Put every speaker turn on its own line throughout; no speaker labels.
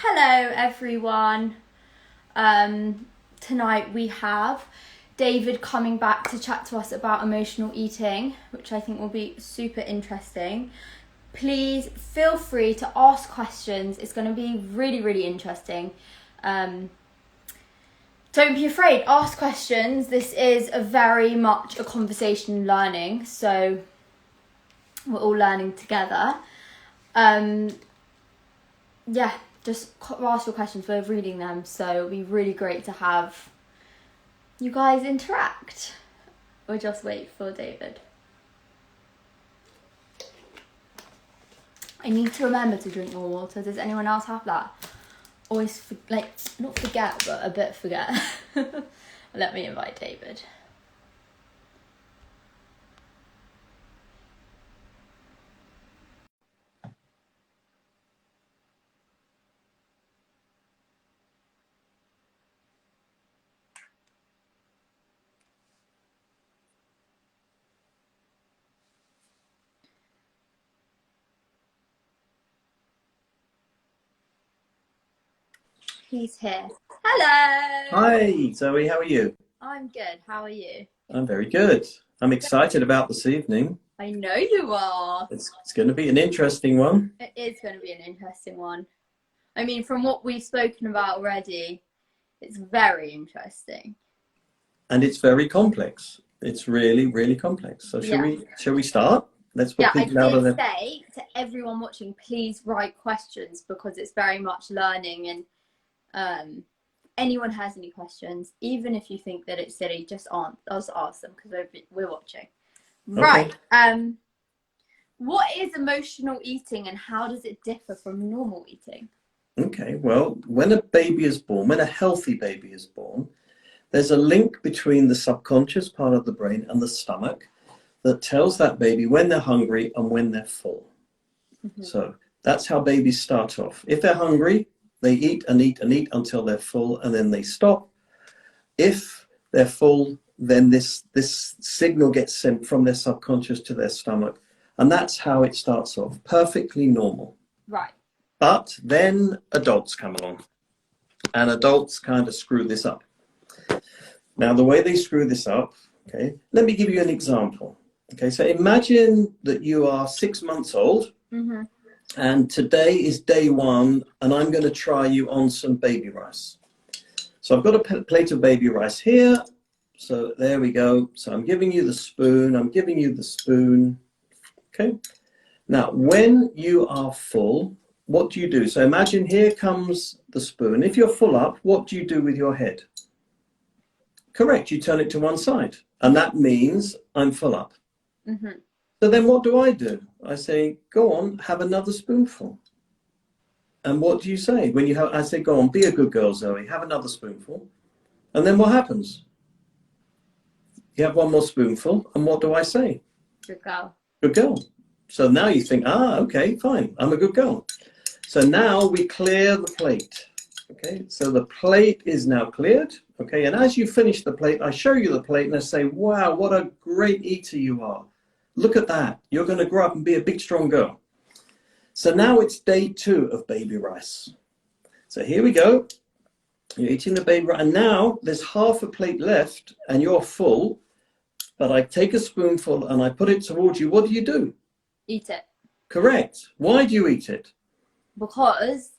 Hello everyone. Tonight we have David coming back to chat to us about emotional eating, which I think will be super interesting. Please feel free to ask questions. It's going to be really interesting. Don't be afraid, ask questions. This is very much a conversation learning, so we're all learning together. Just ask your questions. We're reading them, so it'll be really great to have you guys interact. We'll just wait for David. I need to remember to drink more water. Does anyone else have that? Always, not forget, but a bit forget. Let me invite David. He's here. Hello.
Hi, Zoe. How are you?
I'm good. How are you?
I'm very good. I'm excited about this evening.
I know you are.
It's going to be an interesting one.
It is going to be an interesting one. I mean, from what we've spoken about already, it's very interesting.
And it's very complex. It's really complex. So shall we start? Let's put people out of
there. Say to everyone watching, please write questions because it's very much learning, and anyone has any questions, even if you think that it's silly, just ask them because we're watching. Okay. Right. What is emotional eating and how does it differ from normal eating?
Okay, well, when a baby is born, when a healthy baby is born, there's a link between the subconscious part of the brain and the stomach that tells that baby when they're hungry and when they're full. Mm-hmm. So that's how babies start off. If they're hungry, they eat and eat and eat until they're full and then they stop. If they're full, then this signal gets sent from their subconscious to their stomach. And that's how it starts off. Perfectly normal.
Right.
But then adults come along and adults kind of screw this up. Now, the way they screw this up, okay, let me give you an example. Okay, so imagine that you are 6 months old. Mm-hmm. And today is day one, and I'm going to try you on some baby rice. So I've got a plate of baby rice here. So there we go. So I'm giving you the spoon. Okay. Now, when you are full, what do you do? So imagine here comes the spoon. If you're full up, what do you do with your head? Correct. You turn it to one side. And that means I'm full up. Mm-hmm. So then what do? I say, go on, have another spoonful. And what do you say? I say, go on, be a good girl, Zoe, have another spoonful. And then what happens? You have one more spoonful, and what do I say?
Good girl.
Good girl. So now you think, okay, fine, I'm a good girl. So now we clear the plate. Okay, so the plate is now cleared. Okay, and as you finish the plate, I show you the plate and I say, wow, what a great eater you are. Look at that. You're going to grow up and be a big, strong girl. So now it's day 2 of baby rice. So here we go. You're eating the baby rice. And now there's half a plate left and you're full. But I take a spoonful and I put it towards you. What do?
Eat it.
Correct. Why do you eat it?
Because,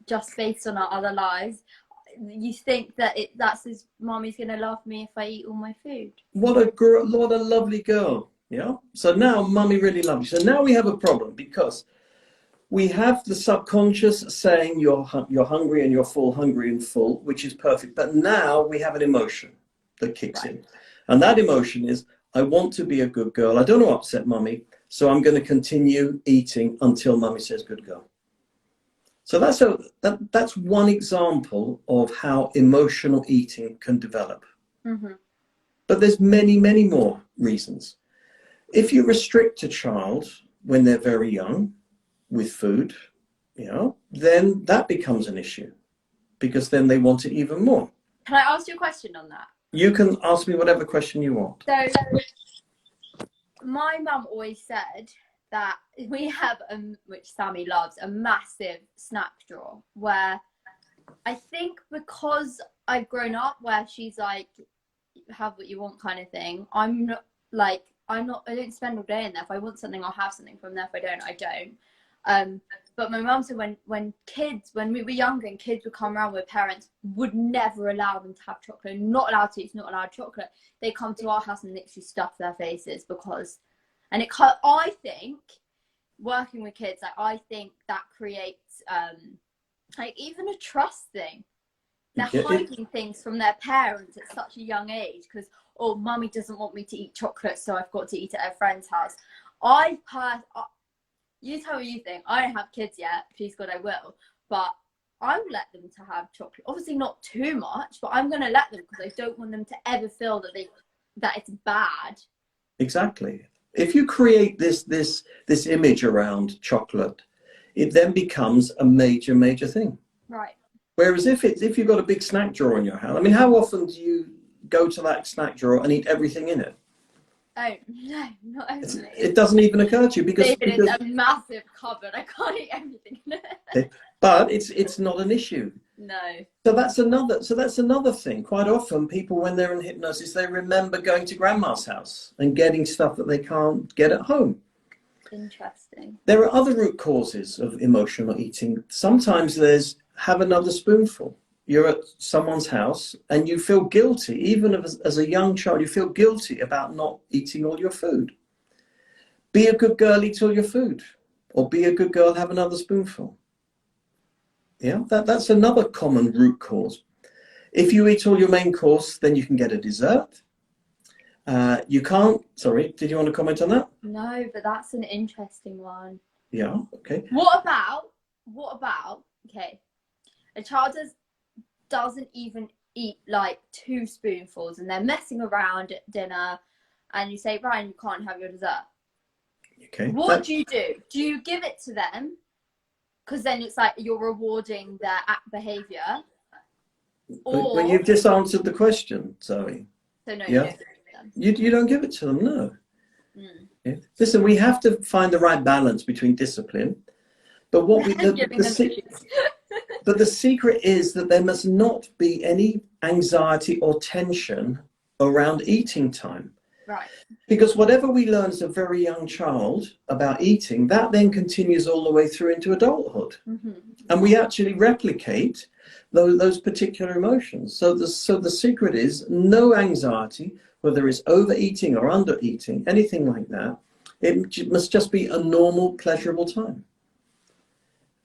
just based on our other lives, you think that that's his mommy's going to love me if I eat all my food.
What a lovely girl. Yeah. So now mummy really loves you. So now we have a problem because we have the subconscious saying you're hungry and you're full, hungry and full, which is perfect. But now we have an emotion that kicks in. And that emotion is, I want to be a good girl. I don't want to upset mummy. So I'm going to continue eating until mummy says good girl. So that's one example of how emotional eating can develop. Mm-hmm. But there's many more reasons. If you restrict a child when they're very young with food, then that becomes an issue because then they want it even more.
Can I ask you a question on that?
You can ask me whatever question you want.
So my mum always said that we have, which Sammy loves, a massive snack drawer where I think because I've grown up where she's like, have what you want kind of thing. I don't spend all day in there. If I want something, I'll have something from there. If I don't. But my mum said when we were younger and kids would come around with parents would never allow them to have chocolate. Not allowed to, it's not allowed chocolate. They come to our house and literally stuff their faces because, I think working with kids, like, I think that creates like even a trust thing. They're hiding things from their parents at such a young age because, oh, mummy doesn't want me to eat chocolate, so I've got to eat it at a friend's house. You tell me you think. I don't have kids yet. Please God, I will. But I will let them to have chocolate. Obviously not too much, but I'm going to let them because I don't want them to ever feel that it's bad.
Exactly. If you create this image around chocolate, it then becomes a major thing.
Right.
Whereas if you've got a big snack drawer in your house, I mean, how often do you go to that snack drawer and eat everything in it?
Oh, no, not only.
It doesn't even occur to you because
it's a massive cupboard. I can't eat everything in it.
But it's not an issue.
No.
So that's another thing. Quite often people, when they're in hypnosis, they remember going to grandma's house and getting stuff that they can't get at home.
Interesting.
There are other root causes of emotional eating. Sometimes there's have another spoonful. You're at someone's house and you feel guilty. Even as a young child, you feel guilty about not eating all your food. Be a good girl, eat all your food. Or be a good girl, have another spoonful. Yeah, that's another common root cause. If you eat all your main course, then you can get a dessert. You can't, sorry, did you want to comment on that?
No, but that's an interesting one.
Yeah, okay.
What about, okay, a child doesn't even eat like 2 spoonfuls and they're messing around at dinner and you say, Ryan, you can't have your dessert.
Okay.
What do you do? Do you give it to them? Because then it's like you're rewarding their behaviour. Or...
Well, you've just answered the question, Zoe.
So no,
yeah. You don't give it to them, no.
Mm.
Yeah. Listen, we have to find the right balance between discipline. But what but the secret is that there must not be any anxiety or tension around eating time.
Right.
Because whatever we learn as a very young child about eating, that then continues all the way through into adulthood. Mm-hmm. And we actually replicate those particular emotions. So the secret is no anxiety, whether it's overeating or undereating, anything like that. It must just be a normal, pleasurable time.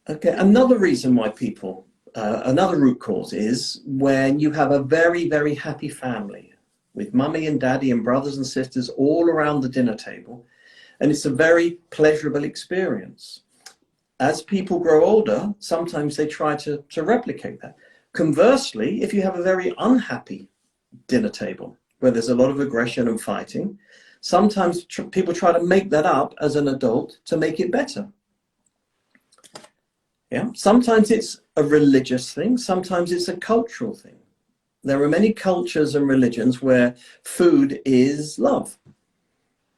Okay, another reason why people, another root cause is when you have a very, very happy family with mummy and daddy and brothers and sisters all around the dinner table, and it's a very pleasurable experience. As people grow older, sometimes they try to replicate that. Conversely, if you have a very unhappy dinner table where there's a lot of aggression and fighting, sometimes people try to make that up as an adult to make it better. Yeah, sometimes it's a religious thing, sometimes it's a cultural thing. There are many cultures and religions where food is love.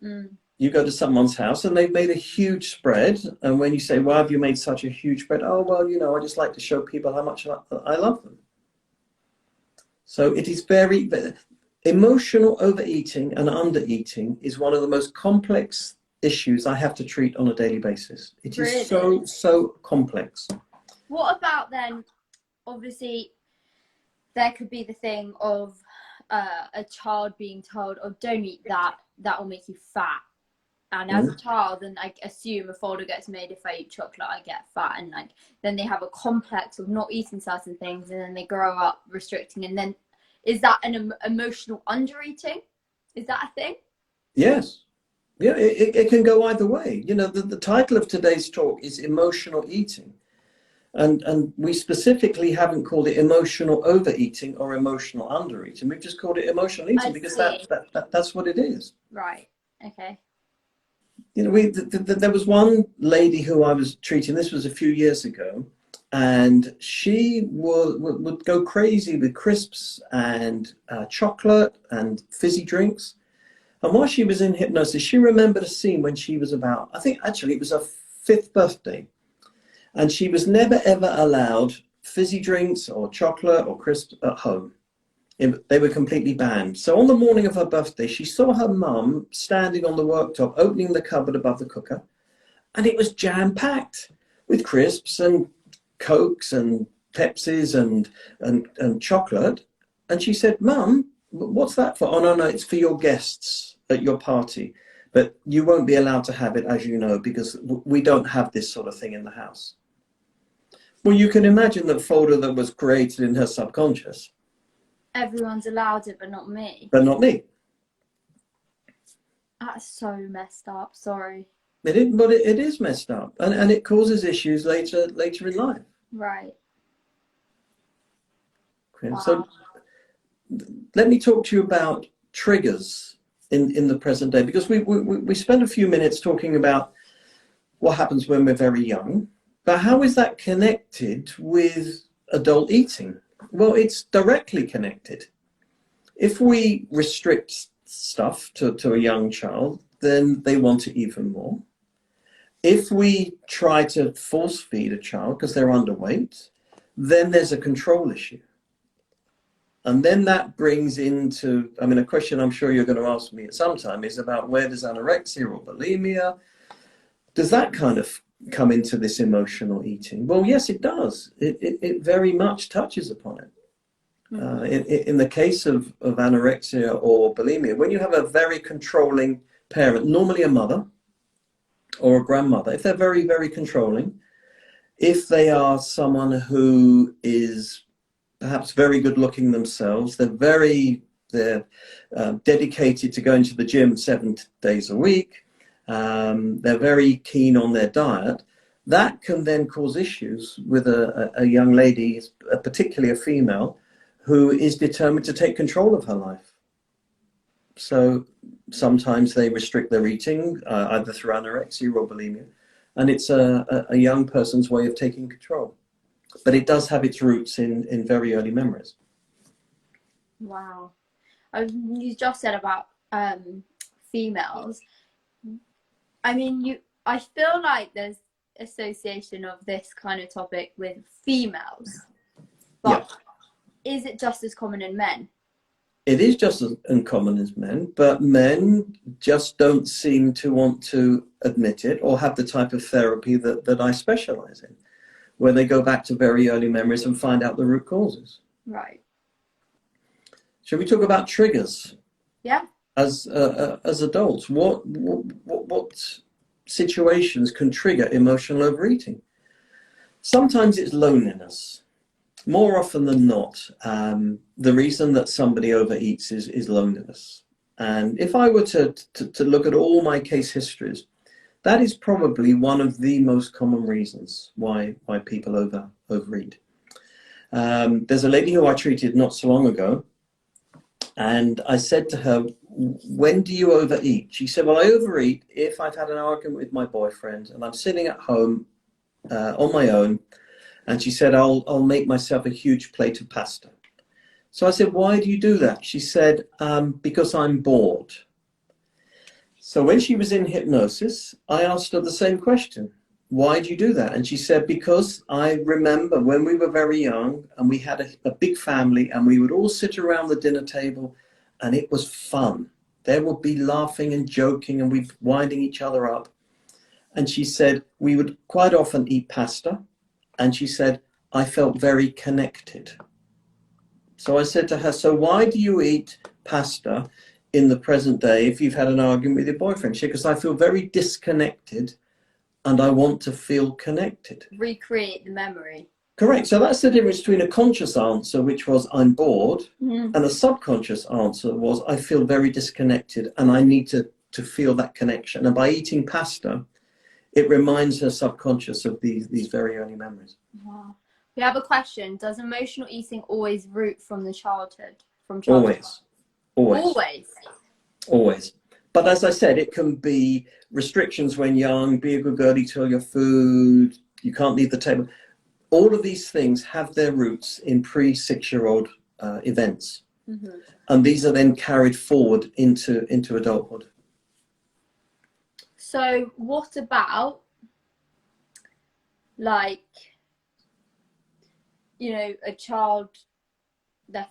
Mm. You go to someone's house and they've made a huge spread, and when you say, why have you made such a huge spread? Oh, well, you know, I just like to show people how much I love them. So it is very, emotional overeating and undereating is one of the most complex issues I have to treat on a daily basis. It is so complex.
What about then, obviously, there could be the thing of a child being told, oh, don't eat that, that will make you fat. And as a child, and I assume a folder gets made, if I eat chocolate, I get fat. And like, then they have a complex of not eating certain things, and then they grow up restricting. And then is that an emotional undereating? Is that a thing?
Yes. Yeah, it can go either way. You know, the title of today's talk is emotional eating. And we specifically haven't called it emotional overeating or emotional undereating. We've just called it emotional eating because that's what it is.
Right. Okay.
You know, there was one lady who I was treating, this was a few years ago, and she would go crazy with crisps and chocolate and fizzy drinks. And while she was in hypnosis, she remembered a scene when she was about, I think actually it was her 5th birthday. And she was never ever allowed fizzy drinks or chocolate or crisps at home. They were completely banned. So on the morning of her birthday, she saw her mum standing on the worktop, opening the cupboard above the cooker, and it was jam-packed with crisps and Cokes and Pepsis and chocolate. And she said, "Mum, what's that for?" "Oh, no, it's for your guests at your party. But you won't be allowed to have it, as you know, because we don't have this sort of thing in the house." Well, you can imagine the folder that was created in her subconscious.
Everyone's allowed it, but not me.
But not me.
That's so messed up. Sorry.
But it is messed up, and it causes issues later in life.
Right.
Okay.
Wow.
So let me talk to you about triggers in the present day, because we spent a few minutes talking about what happens when we're very young, but how is that connected with adult eating? Well, it's directly connected. If we restrict stuff to a young child, then they want it even more. If we try to force feed a child because they're underweight, then there's a control issue. And then that brings into, a question I'm sure you're going to ask me at some time is about, where does anorexia or bulimia, does that kind of come into this emotional eating? Well, yes, it does. It very much touches upon it. In the case of anorexia or bulimia, when you have a very controlling parent, normally a mother or a grandmother, if they're very, very controlling, if they are someone who is perhaps very good looking themselves, they're dedicated to going to the gym 7 days a week, they're very keen on their diet, that can then cause issues with a young lady, particularly a female, who is determined to take control of her life. So sometimes they restrict their eating, either through anorexia or bulimia, and it's a young person's way of taking control. But it does have its roots in very early memories.
Wow. You just said about females. I feel like there's association of this kind of topic with females, but is it just as common in men?
It is just as uncommon as men, but men just don't seem to want to admit it or have the type of therapy that I specialize in, where they go back to very early memories and find out the root causes.
Right.
Shall we talk about triggers?
Yeah.
As adults, what situations can trigger emotional overeating? Sometimes it's loneliness. More often than not, the reason that somebody overeats is loneliness. And if I were to look at all my case histories, that is probably one of the most common reasons why people overeat. There's a lady who I treated not so long ago, and I said to her, "When do you overeat?" She said, "Well, I overeat if I've had an argument with my boyfriend and I'm sitting at home on my own." And she said, I'll make myself a huge plate of pasta. So I said, "Why do you do that?" She said, "Because I'm bored." So when she was in hypnosis, I asked her the same question. "Why do you do that?" And she said, "Because I remember when we were very young and we had a big family and we would all sit around the dinner table and it was fun. There would be laughing and joking and we'd winding each other up." And she said, "We would quite often eat pasta." And she said, "I felt very connected." So I said to her, "So why do you eat pasta in the present day if you've had an argument with your boyfriend?" She said, "Because I feel very disconnected and I want to feel connected."
Recreate the memory.
Correct. So that's the difference between a conscious answer, which was "I'm bored," and a subconscious answer was "I feel very disconnected and I need to feel that connection." And by eating pasta, it reminds her subconscious of these very early memories.
Wow. We have a question. Does emotional eating always root from the childhood? From childhood?
Always. But as I said, it can be restrictions when young, be a good girl, eat all your food, you can't leave the table. All of these things have their roots in pre-6-year-old events. And these are then carried forward into adulthood.
So what about, like, you know, a child, they're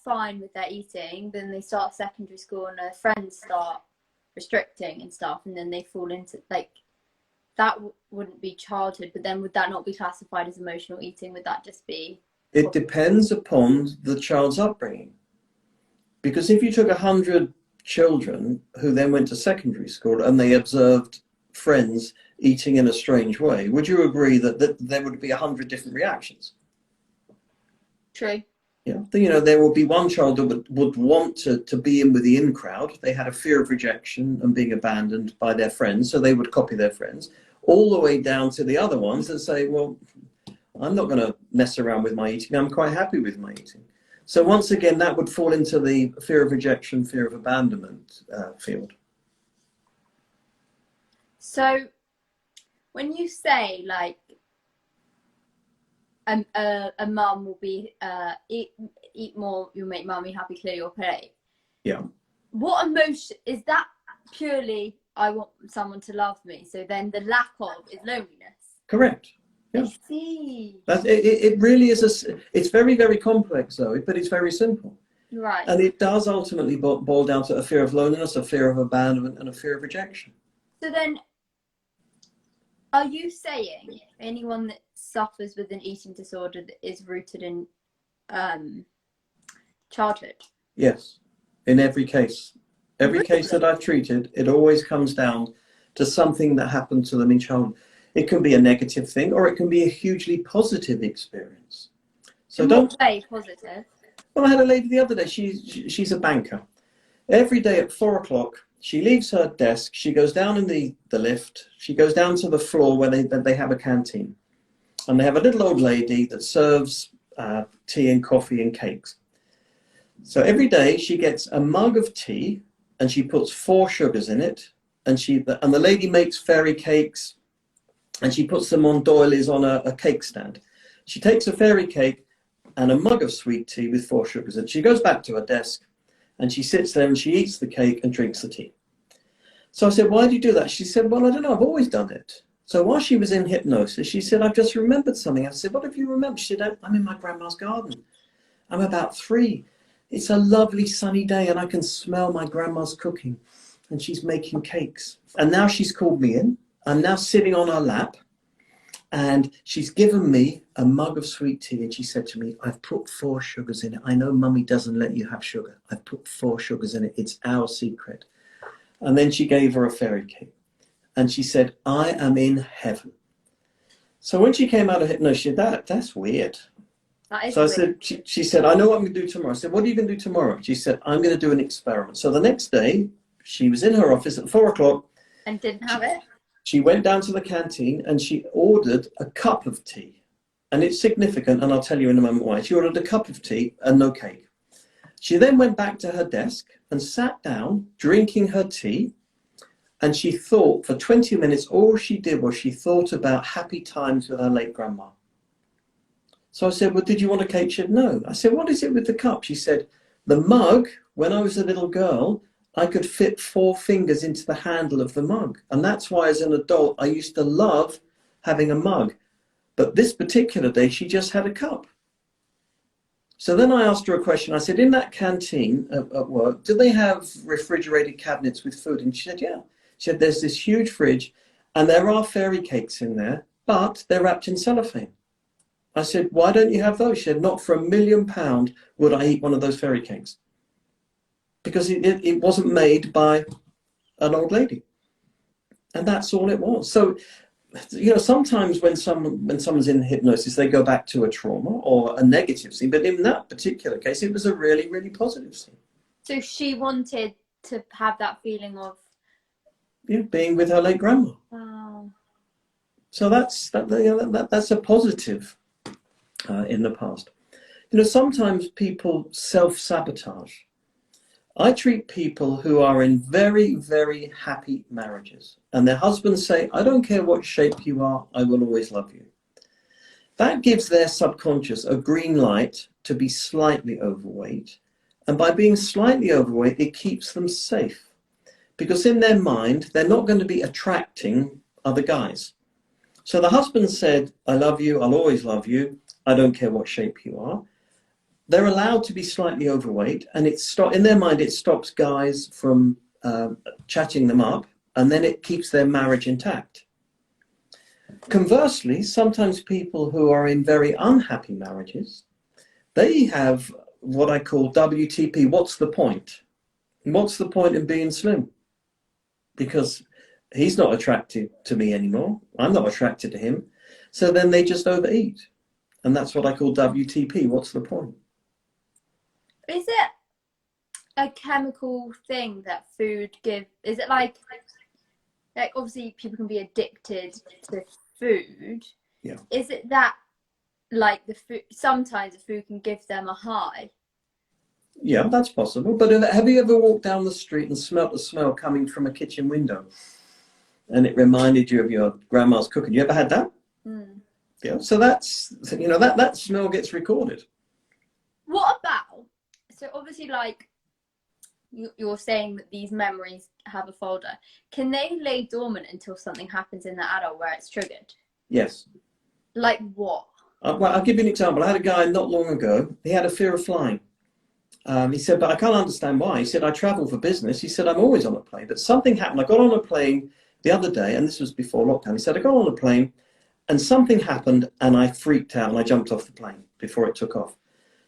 fine with their eating, then they start secondary school and their friends start restricting and stuff, and then they fall into, like, that wouldn't be childhood, but then would that not be classified as emotional eating? Would that just be...
It depends upon the child's upbringing. Because if you took 100 children who then went to secondary school and they observed friends eating in a strange way, would you agree that there would be 100 different reactions?
True.
Yeah, you know, there would be one child that would want to be in with the in crowd. They had a fear of rejection and being abandoned by their friends, so they would copy their friends, all the way down to the other ones that say, well, I'm not going to mess around with my eating. I'm quite happy with my eating. So once again, that would fall into the fear of rejection, fear of abandonment field.
So when you say, like, a mum will be eat more, you'll make mummy happy, clear your plate.
Yeah.
What emotion is that? Purely, I want someone to love me. So then the lack of is loneliness.
Correct. Yeah.
I see.
It really is it's very, very complex, though, but it's very simple.
Right.
And it does ultimately boil down to a fear of loneliness, a fear of abandonment, and a fear of rejection.
So then, are you saying anyone that suffers with an eating disorder that is rooted in childhood?
Yes, in every case. Every case that I've treated, it always comes down to something that happened to them in childhood. It can be a negative thing, or it can be a hugely positive experience. So don't
say positive.
Well, I had a lady the other day. She's a banker. Every day at 4 o'clock, she leaves her desk. She goes down in the lift. She goes down to the floor where they have a canteen, and they have a little old lady that serves tea and coffee and cakes. So every day she gets a mug of tea, and she puts 4 sugars in it, and the lady makes fairy cakes. And she puts them on doilies on a cake stand. She takes a fairy cake and a mug of sweet tea with 4 sugars. And she goes back to her desk and she sits there and she eats the cake and drinks the tea. So I said, why do you do that? She said, well, I don't know. I've always done it. So while she was in hypnosis, she said, I've just remembered something. I said, what have you remembered? She said, I'm in my grandma's garden. I'm about 3. It's a lovely sunny day and I can smell my grandma's cooking. And she's making cakes. And now she's called me in. I'm now sitting on her lap, and she's given me a mug of sweet tea, and she said to me, I've put 4 sugars in it. I know mummy doesn't let you have sugar. I've put 4 sugars in it. It's our secret. And then she gave her a fairy cake, and she said, I am in heaven. So when she came out of hypnosis, she said, that's weird.
That is
so I
weird.
said, she said, I know what I'm going to do tomorrow. I said, what are you going to do tomorrow? She said, I'm going to do an experiment. So the next day, she was in her office at 4 o'clock.
And didn't have it?
She went down to the canteen and she ordered a cup of tea. And it's significant, and I'll tell you in a moment why. She ordered a cup of tea and no cake. She then went back to her desk and sat down, drinking her tea. And she thought for 20 minutes, all she did was she thought about happy times with her late grandma. So I said, well, did you want a cake? She said, no. I said, what is it with the cup? She said, the mug, when I was a little girl, I could fit 4 fingers into the handle of the mug. And that's why as an adult, I used to love having a mug. But this particular day, she just had a cup. So then I asked her a question. I said, in that canteen at work, do they have refrigerated cabinets with food? And she said, yeah. She said, there's this huge fridge and there are fairy cakes in there, but they're wrapped in cellophane. I said, why don't you have those? She said, not for £1 million would I eat one of those fairy cakes. Because it wasn't made by an old lady. And that's all it was. So, you know, sometimes when someone's in hypnosis, they go back to a trauma or a negative scene. But in that particular case, it was a really, really positive scene.
So she wanted to have that feeling of...
Yeah, being with her late grandma.
Wow.
So that's a positive in the past. You know, sometimes people self-sabotage. I treat people who are in very, very happy marriages and their husbands say, I don't care what shape you are, I will always love you. That gives their subconscious a green light to be slightly overweight And by being slightly overweight, it keeps them safe. Because in their mind, they're not going to be attracting other guys. So the husband said, I love you, I'll always love you, I don't care what shape you are. They're allowed to be slightly overweight, and in their mind, it stops guys from chatting them up, and then it keeps their marriage intact. Conversely, sometimes people who are in very unhappy marriages, they have what I call WTP, what's the point? What's the point in being slim? Because he's not attracted to me anymore. I'm not attracted to him. So then they just overeat. And that's what I call WTP. What's the point?
Is it a chemical thing that food gives? Is it like obviously people can be addicted to food.
Yeah.
Is it that like the food, sometimes the food can give them a high?
Yeah, that's possible. But have you ever walked down the street and smelt the smell coming from a kitchen window? And it reminded you of your grandma's cooking. You ever had that?
Mm.
Yeah. So that's, that smell gets recorded.
What about, so obviously like you're saying that these memories have a folder. Can they lay dormant until something happens in the adult where it's triggered?
Yes.
Like what?
Well, I'll give you an example. I had a guy not long ago. He had a fear of flying. He said, but I can't understand why. He said, I travel for business. He said, I'm always on a plane. But something happened. I got on a plane the other day, and this was before lockdown. He said, I got on a plane, and something happened, and I freaked out, and I jumped off the plane before it took off.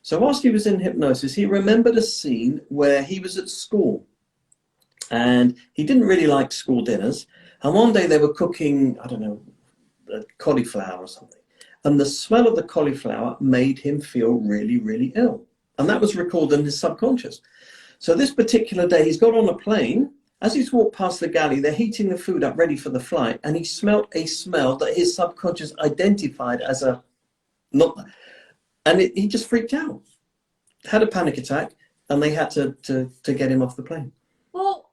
So whilst he was in hypnosis, he remembered a scene where he was at school, and he didn't really like school dinners. And one day they were cooking, I don't know, cauliflower or something. And the smell of the cauliflower made him feel really, really ill. And that was recorded in his subconscious. So this particular day, he's got on a plane. As he's walked past the galley, they're heating the food up ready for the flight. And he smelled a smell that his subconscious identified as a not. And he just freaked out, had a panic attack, and they had to get him off the plane.
Well,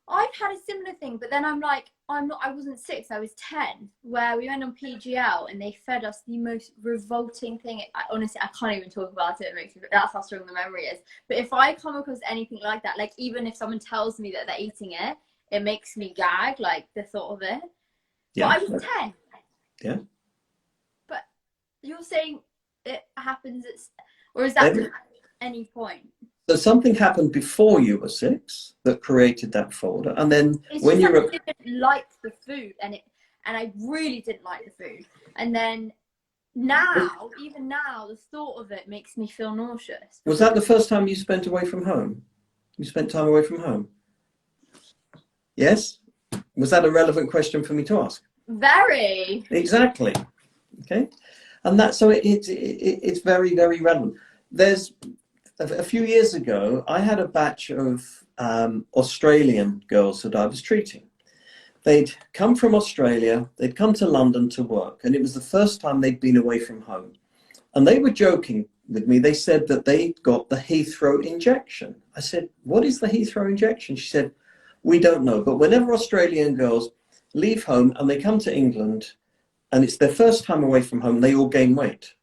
I've had a similar thing, but then I'm like, I wasn't 6, I was 10, where we went on PGL and they fed us the most revolting thing. Honestly, I can't even talk about it. That's how strong the memory is. But if I come across anything like that, like even if someone tells me that they're eating it, it makes me gag, like the thought of it.
Yeah.
But I was 10.
Yeah.
But you're saying it happens or is that at any point?
So something happened before you were 6 that created that folder, and then
it's
when you
I didn't like the food, and I really didn't like the food, and then now, even now, the thought of it makes me feel nauseous.
Was that the first time you spent away from home? You spent time away from home? Yes? Was that a relevant question for me to ask?
Very.
Exactly. Okay. And that, so it's very, very relevant. There's a few years ago, I had a batch of Australian girls that I was treating. They'd come from Australia, they'd come to London to work, and it was the first time they'd been away from home. And they were joking with me. They said that they got the Heathrow injection. I said, what is the Heathrow injection? She said, we don't know. But whenever Australian girls leave home and they come to England, and it's their first time away from home, they all gain weight.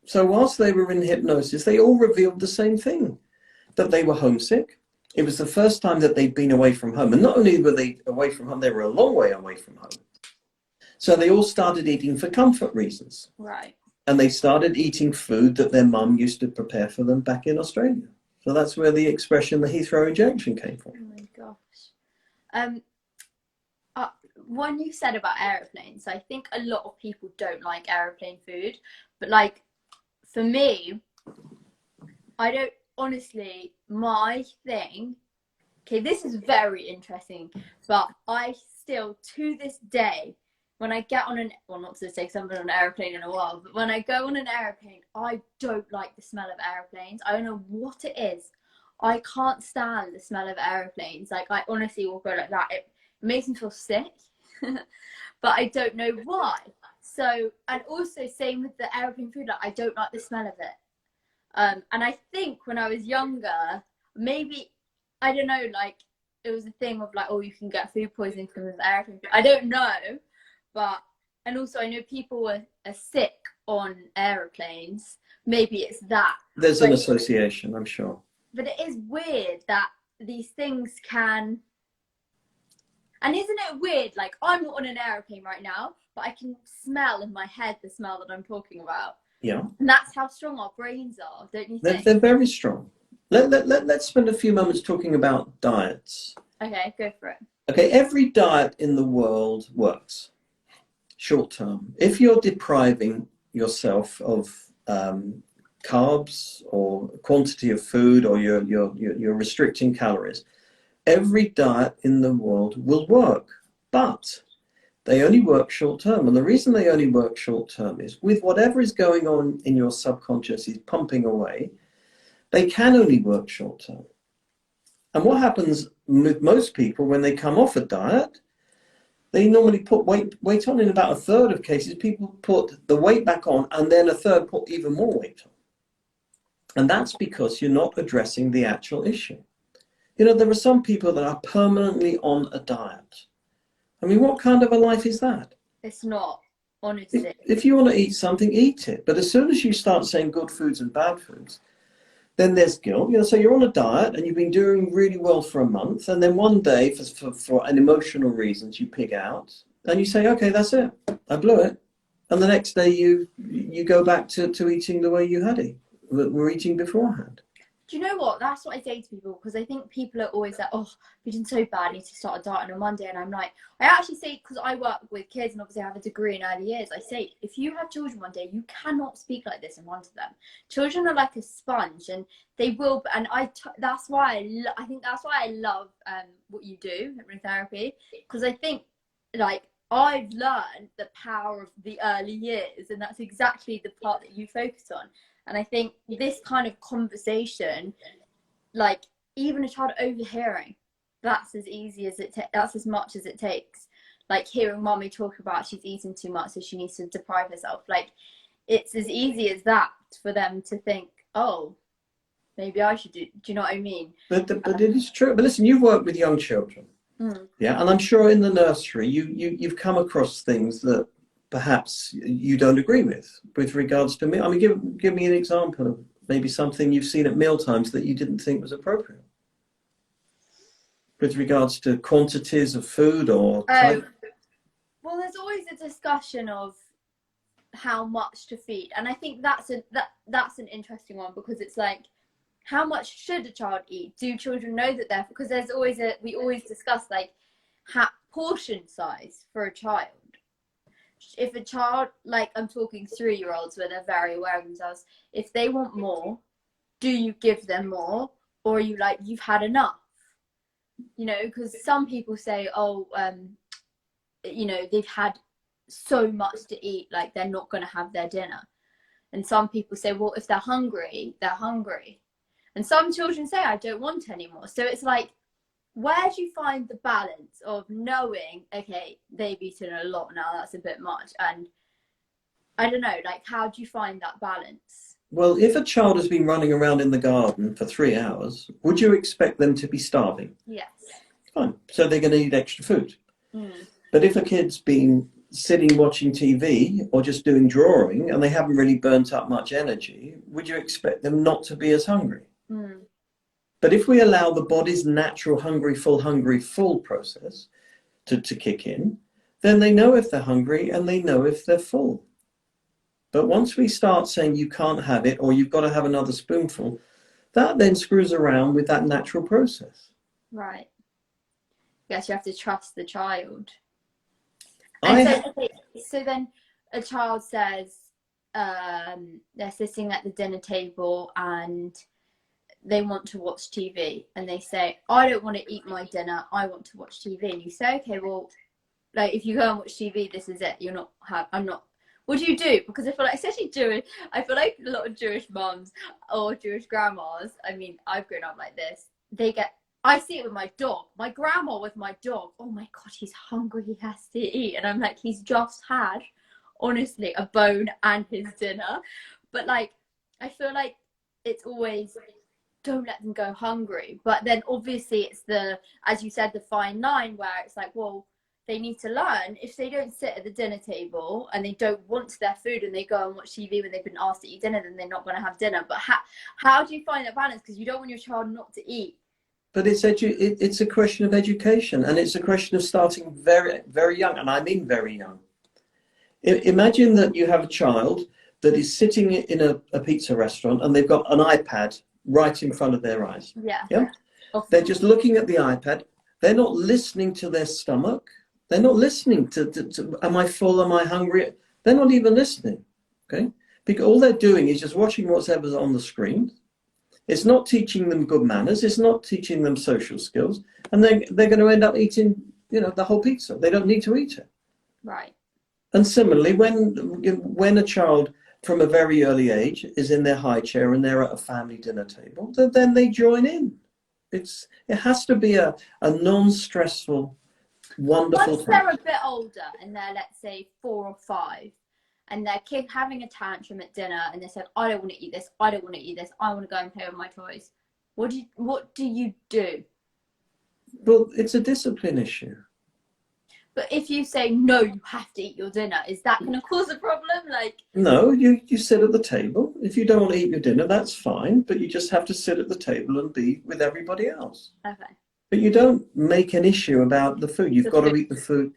So whilst they were in hypnosis, they all revealed the same thing, that they were homesick. It was the first time that they'd been away from home. And not only were they away from home, they were a long way away from home. So they all started eating for comfort reasons.
Right.
And they started eating food that their mum used to prepare for them back in Australia. So that's where the expression, the Heathrow injection, came from.
Oh my gosh. One you said about aeroplanes, I think a lot of people don't like aeroplane food, but like for me, I don't, honestly, my thing, okay, this is very interesting, but I still, to this day, when I get on not to say because I haven't been on an aeroplane in a while, but when I go on an aeroplane, I don't like the smell of aeroplanes. I don't know what it is. I can't stand the smell of aeroplanes. Like, I honestly will go like that. It makes me feel sick, but I don't know why. So, and also same with the aeroplane food, like I don't like the smell of it. And I think when I was younger, maybe, I don't know, like it was a thing of like, oh, you can get food poisoning from the aeroplane food. I don't know, but, and also I know people are sick on aeroplanes, maybe it's that.
There's
but
an association, I'm sure.
But it is weird that these things can, and isn't it weird, like I'm not on an aeroplane right now, but I can smell in my head the smell that I'm talking about.
Yeah.
And that's how strong our brains are, don't you think?
They're very strong. Let's spend a few moments talking about diets.
Okay, go for it.
Okay, every diet in the world works short term. If you're depriving yourself of carbs or quantity of food, or you're restricting calories, every diet in the world will work, but they only work short term. And the reason they only work short term is with whatever is going on in your subconscious is pumping away, they can only work short term. And what happens with most people when they come off a diet, they normally put weight on. In about a third of cases, people put the weight back on, and then a third put even more weight on. And that's because you're not addressing the actual issue. You know, there are some people that are permanently on a diet. I mean, what kind of a life is that?
It's not, honestly.
If you want to eat something, eat it. But as soon as you start saying good foods and bad foods, then there's guilt. You know, so you're on a diet and you've been doing really well for a month, and then one day, for an emotional reasons, you pig out and you say, okay, that's it, I blew it. And the next day you go back to eating the way you were eating beforehand.
Do you know what? That's what I say to people, because I think people are always like, oh, you're doing so bad, I need to start a diet on a Monday. And I'm like, I actually say, because I work with kids and obviously I have a degree in early years, I say, if you have children one day, you cannot speak like this in front of them. Children are like a sponge, and they will, and that's why I think that's why I love what you do, hypnotherapy, because I think, like, I've learned the power of the early years, and that's exactly the part that you focus on. And I think this kind of conversation, like even a child overhearing, that's as easy as that's as much as it takes. Like hearing mommy talk about she's eating too much, so she needs to deprive herself. Like it's as easy as that for them to think, oh, maybe I should do. Do you know what I mean?
But it is true. But listen, you've worked with young children, yeah, and I'm sure in the nursery you've come across things that perhaps you don't agree with regards to meal. I mean, give me an example of maybe something you've seen at mealtimes that you didn't think was appropriate with regards to quantities of food or type.
Well, there's always a discussion of how much to feed, and I think that's an interesting one, because it's like, how much should a child eat? Do children know that because there's always we always discuss like portion size for a child. If a child, like I'm talking 3-year-olds where they're very aware of themselves, if they want more, do you give them more, or are you like, you've had enough? You know, because some people say, oh, you know, they've had so much to eat, like they're not going to have their dinner. And some people say, well, if they're hungry, they're hungry. And some children say, I don't want any more. So it's like, where do you find the balance of knowing, okay, they've eaten a lot now, that's a bit much, and I don't know, like, how do you find that balance?
Well, if a child has been running around in the garden for 3 hours, would you expect them to be starving?
Yes.
Fine. So they're going to need extra food. But if a kid's been sitting watching TV or just doing drawing and they haven't really burnt up much energy, would you expect them not to be as hungry? But if we allow the body's natural hungry, full process to kick in, then they know if they're hungry and they know if they're full. But once we start saying you can't have it, or you've got to have another spoonful, that then screws around with that natural process.
Right. Yes, you have to trust the child. So then a child says, they're sitting at the dinner table and they want to watch TV, and they say, I don't want to eat my dinner, I want to watch TV. And you say, okay, well, like if you go and watch TV, this is it. I'm not. What do you do? Because I feel like, especially Jewish, I feel like a lot of Jewish moms or Jewish grandmas, I mean, I've grown up like this, I see it with my dog. My grandma with my dog, oh my God, he's hungry, he has to eat. And I'm like, he's just had, honestly, a bone and his dinner. But like, I feel like it's always, don't let them go hungry. But then obviously it's as you said, the fine line where it's like, well, they need to learn. If they don't sit at the dinner table and they don't want their food and they go and watch TV when they've been asked to eat dinner, then they're not going to have dinner. But how do you find that balance? Because you don't want your child not to eat.
But it's a question of education, and it's a question of starting very, very young, and I mean very young. Imagine that you have a child that is sitting in a pizza restaurant and they've got an iPad right in front of their eyes.
Yeah.
They're just looking at the iPad. They're not listening to their stomach. They're not listening to am I full? Am I hungry? They're not even listening. Okay? Because all they're doing is just watching whatever's on the screen. It's not teaching them good manners. It's not teaching them social skills. And they're going to end up eating, the whole pizza. They don't need to eat it.
Right.
And similarly, when a child from a very early age is in their high chair and they're at a family dinner table, then they join in. It has to be a non-stressful, wonderful
Once they're a bit older and they're, let's say, 4 or 5, and their kid having a tantrum at dinner and they said, I don't want to eat this, I don't want to eat this, I want to go and play with my toys. What do you do?
Well, it's a discipline issue.
But if you say, no, you have to eat your dinner, is that going to cause a problem?
No, you sit at the table. If you don't want to eat your dinner, that's fine. But you just have to sit at the table and be with everybody else.
Okay.
But you don't make an issue about the food. You've got to eat the food.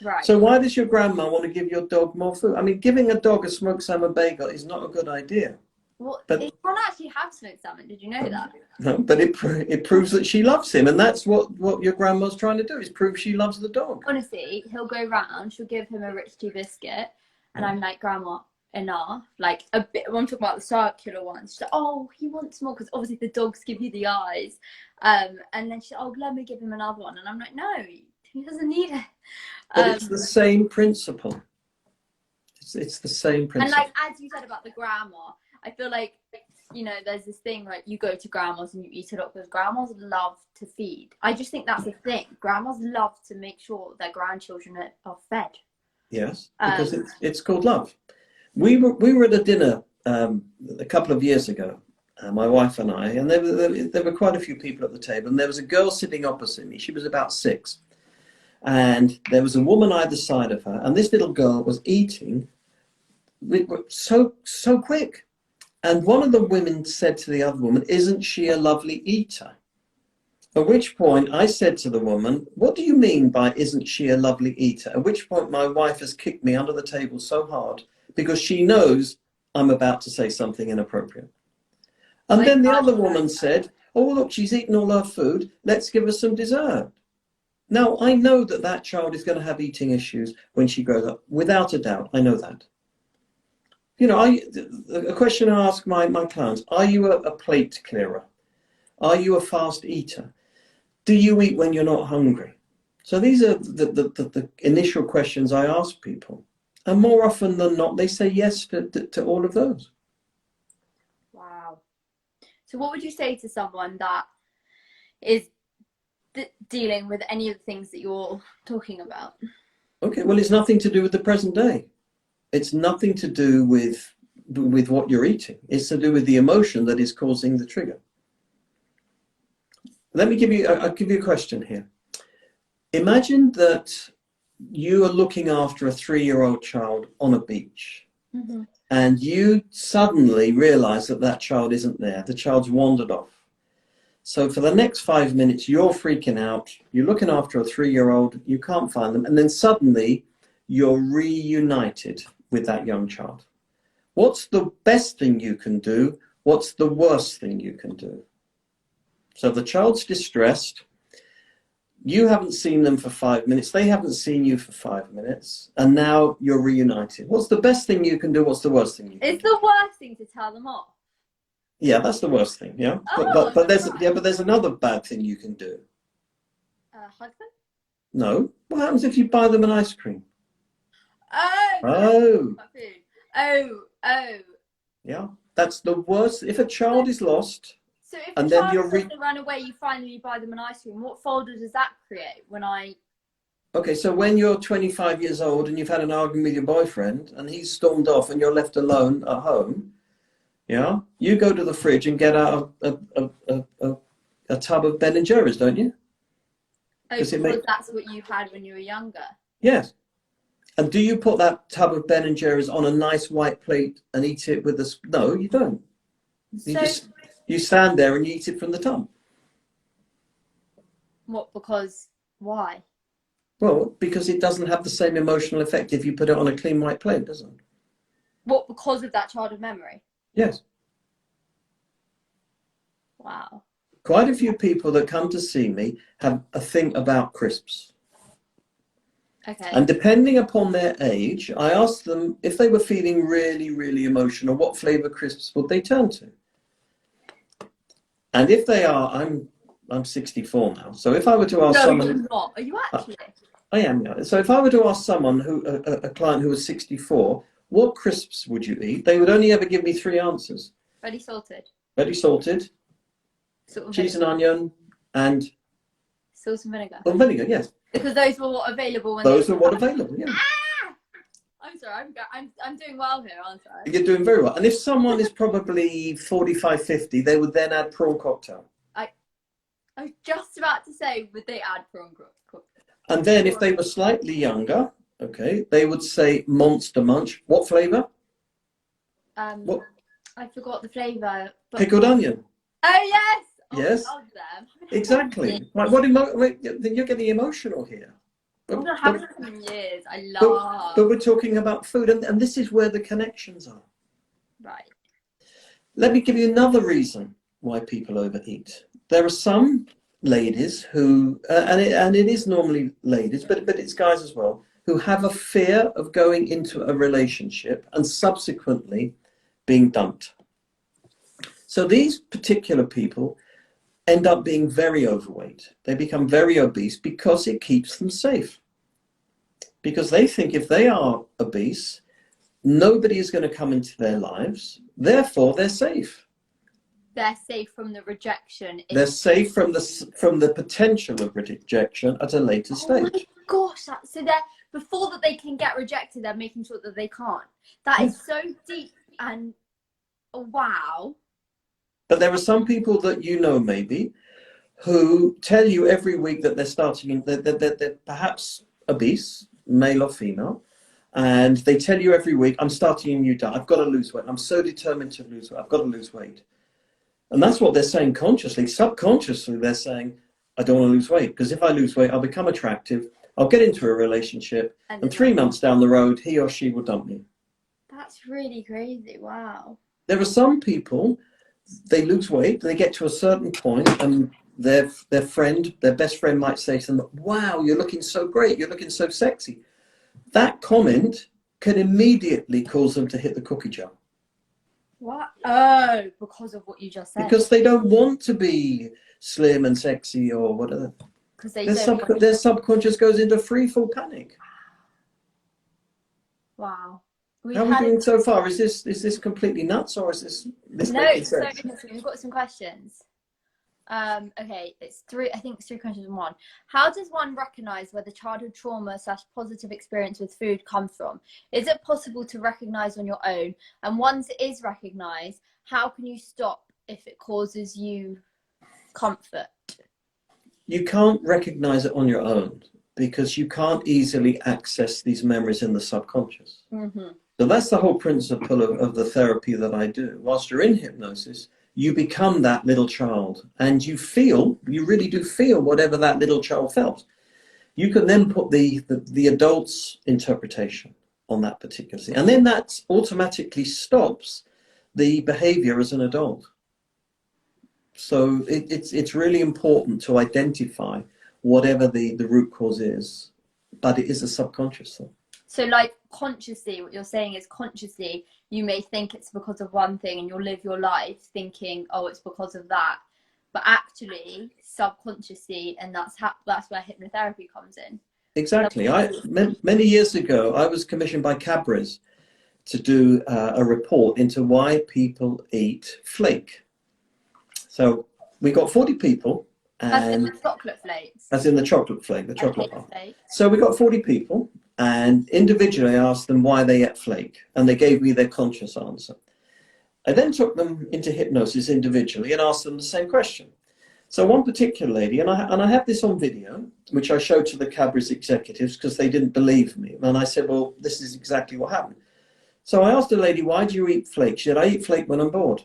Right.
So why does your grandma want to give your dog more food? I mean, giving a dog a smoked salmon bagel is not a good idea.
Well, it can't actually have smoked salmon. Did you know that?
No, but it proves that she loves him. And that's what your grandma's trying to do, is prove she loves the dog.
Honestly, he'll go round, she'll give him a rich tea biscuit, and I'm like, Grandma, enough. Like, a bit, I'm talking about the circular ones. She's like, oh, he wants more, because obviously the dogs give you the eyes. And then she's like, oh, let me give him another one. And I'm like, no, he doesn't need it.
But it's the same principle. It's the same principle.
And like, as you said about the grandma, I feel like, there's this thing, like, you go to grandmas and you eat a lot because grandmas love to feed. I just think that's the thing. Grandmas love to make sure their grandchildren are fed.
Yes, because it's called love. We were at a dinner a couple of years ago, my wife and I, and there were quite a few people at the table, and there was a girl sitting opposite me. She was about 6. And there was a woman either side of her, and this little girl was eating so quick. And one of the women said to the other woman, isn't she a lovely eater? At which point I said to the woman, what do you mean by isn't she a lovely eater? At which point my wife has kicked me under the table so hard because she knows I'm about to say something inappropriate. And then the other woman said, oh, look, she's eaten all her food. Let's give her some dessert. Now, I know that child is going to have eating issues when she grows up. Without a doubt, I know that. A question I ask my clients, are you a plate clearer? Are you a fast eater? Do you eat when you're not hungry? So these are the initial questions I ask people. And more often than not, they say yes to all of those.
Wow. So what would you say to someone that is dealing with any of the things that you're talking about?
Okay, well, it's nothing to do with the present day. It's nothing to do with what you're eating. It's to do with the emotion that is causing the trigger. I'll give you a question here. Imagine that you are looking after a 3-year-old child on a beach,
mm-hmm.
and you suddenly realize that child isn't there. The child's wandered off. So for the next 5 minutes, you're freaking out. You're looking after a 3-year-old. You can't find them. And then suddenly you're reunited with that young child. What's the best thing you can do? What's the worst thing you can do? So the child's distressed. You haven't seen them for 5 minutes. They haven't seen you for 5 minutes. And now you're reunited. What's the best thing you can do? What's the worst thing you can do?
It's the worst thing to tell them off.
Yeah, that's the worst thing. Yeah,
oh,
but there's another bad thing you can do.
Hug them?
No. What happens if you buy them an ice cream?
Oh.
Yeah, that's the worst. If a child is lost,
so if
and
the
then
child
you're
has to run away, you finally buy them an ice cream. What folder does that create when I?
Okay, so when you're 25 years old and you've had an argument with your boyfriend and he's stormed off and you're left alone at home, yeah, you go to the fridge and get out a tub of Ben and Jerry's, don't you?
Oh, because that's what you had when you were younger.
Yes. And do you put that tub of Ben and Jerry's on a nice white plate and eat it with a... No, you don't. You stand there and you eat it from the tub.
What? Because why?
Well, because it doesn't have the same emotional effect if you put it on a clean white plate, does it?
What? Because of that childhood memory?
Yes.
Wow.
Quite a few people that come to see me have a thing about crisps.
Okay.
And depending upon their age, I asked them if they were feeling really, really emotional, what flavour crisps would they turn to? And if they are, I'm 64 now. So if I were to ask someone...
No, you're not. Are you actually?
I am, yeah. So if I were to ask someone, a client who was 64, what crisps would you eat? They would only ever give me 3 answers.
Ready salted.
Ready salted, cheese and onion, and...
Sauce and vinegar.
Oh, vinegar, yes.
Because those were what available when
those were what available, yeah.
Ah! I'm sorry, I'm doing well here, aren't I?
You're doing very well. And if someone is probably 45, 50, they would then add prawn cocktail.
I was just about to say, would they add prawn cocktail?
And then if they were slightly younger, okay, they would say Monster Munch. What flavour?
What? I forgot the flavour. But...
Pickled onion.
Oh, yes!
Yes,
them.
Exactly. Like, you're getting emotional here.
I haven't had them in years. I love.
But we're talking about food, and this is where the connections are.
Right.
Let me give you another reason why people overeat. There are some ladies who, and it is normally ladies, but it's guys as well, who have a fear of going into a relationship and subsequently being dumped. So these particular people end up being very overweight. They become very obese because it keeps them safe. Because they think if they are obese, nobody is going to come into their lives. Therefore, they're safe.
They're safe from the rejection.
They're safe from the potential of rejection at a later stage.
Oh my gosh! So they're before that they can get rejected, they're making sure that they can't. That is so deep and wow.
But there are some people that you know maybe who tell you every week that they're starting, they're perhaps obese, male or female, and they tell you every week, I'm starting a new diet, I've got to lose weight, I'm so determined to lose weight, I've got to lose weight. And that's what they're saying consciously. Subconsciously, they're saying, I don't want to lose weight, because if I lose weight, I'll become attractive, I'll get into a relationship, and 3 months down the road, he or she will dump me.
That's really crazy, wow.
There are some people, they lose weight, they get to a certain point, and their best friend might say to them, wow, you're looking so great, you're looking so sexy. That comment can immediately cause them to hit the cookie jar.
What? Oh, because of what you just said.
Because they don't want to be slim and sexy or whatever. Because their subconscious goes into free-fall panic.
Wow.
How are we doing so far? Is this completely nuts, or is this
no, it's so interesting. We've got some questions. Okay, it's 3. I think it's 3 questions in one. How does one recognize where the childhood trauma / positive experience with food comes from? Is it possible to recognize on your own? And once it is recognized, how can you stop if it causes you comfort? You
can't recognize it on your own because you can't easily access these memories in the subconscious.
Mm-hmm.
So that's the whole principle of the therapy that I do. Whilst you're in hypnosis, you become that little child, and you really do feel whatever that little child felt. You can then put the adult's interpretation on that particular thing. And then that automatically stops the behavior as an adult. So it's really important to identify whatever the root cause is, but it is a subconscious thing.
So like consciously, what you're saying is consciously, you may think it's because of one thing and you'll live your life thinking, oh, it's because of that. But actually, subconsciously, and that's where hypnotherapy comes in.
Exactly. Many years ago, I was commissioned by Cadbury's to do a report into why people eat flake. So we got 40 people.
As in the chocolate flakes?
As in the chocolate flake, the chocolate bar. So we got 40 people, and individually I asked them why they ate flake, and they gave me their conscious answer. I then took them into hypnosis individually and asked them the same question. So one particular lady, and I have this on video, which I showed to the Cadbury's executives because they didn't believe me. And I said, well, this is exactly what happened. So I asked the lady, why do you eat flake? She said, I eat flake when I'm bored.